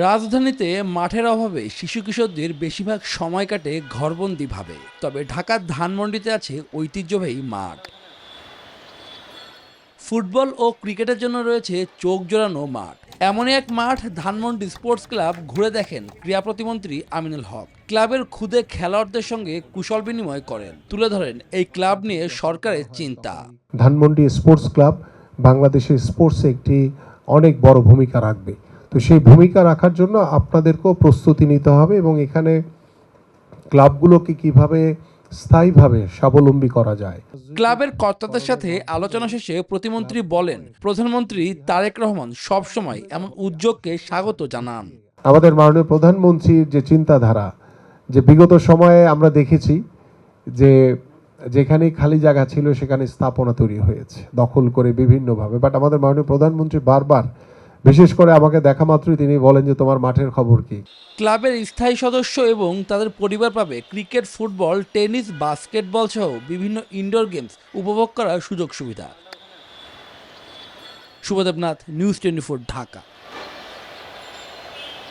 রাজধানীতে মাঠের অভাবে শিশু কিশোরদের বেশিরভাগ সময় কাটে ঘরবন্দিভাবে। তবে ঢাকার ধানমন্ডিতে আছে ঐতিহ্যবাহী মাঠ। ফুটবল ও ক্রিকেটের জন্য রয়েছে চোখ জোড়ানো মাঠ। এমনই এক মাঠ ধানমন্ডি স্পোর্টস ক্লাব ঘুরে দেখেন ক্রীড়া প্রতিমন্ত্রী আমিনুল হক। ক্লাবের খুদে খেলোয়াড়দের সঙ্গে কুশল বিনিময় করেন, তুলে ধরেন এই ক্লাব নিয়ে সরকারের চিন্তা। ধানমন্ডি স্পোর্টস ক্লাব বাংলাদেশের স্পোর্টসে একটি অনেক বড় ভূমিকা রাখবে। তো সেই ভূমিকা রাখার জন্য আপনাদেরকেও প্রস্তুতি নিতে হবে এবং এখানে ক্লাবগুলোকে কিভাবে স্থায়ীভাবে স্বাবলম্বী করা যায়। ক্লাবের কর্তাদের সাথে আলোচনা শেষে প্রতিমন্ত্রী বলেন, প্রধানমন্ত্রী তারেক রহমান সবসময় এমন উদ্যোগকে স্বাগত জানান। আমাদের মাননীয় প্রধানমন্ত্রীর যে চিন্তাধারা, যে বিগত সময়ে আমরা দেখেছি যে যেখানে খালি জায়গা ছিল সেখানে স্থাপনা তৈরি হয়েছে দখল করে বিভিন্নভাবে, বাট আমাদের মাননীয় প্রধানমন্ত্রী বারবার, বিশেষ করে আমাকে দেখা মাত্রই তিনি বলেন যে তোমার মাঠের খবর কি। ক্লাবের স্থায়ী সদস্য এবং তাদের পরিবার পাবে ক্রিকেট, ফুটবল, টেনিস, বাস্কেটবল সহ বিভিন্ন ইনডোর গেমস উপভোগ করার সুযোগ সুবিধা। শুভদেবনাথ, নিউজ 24, ঢাকা।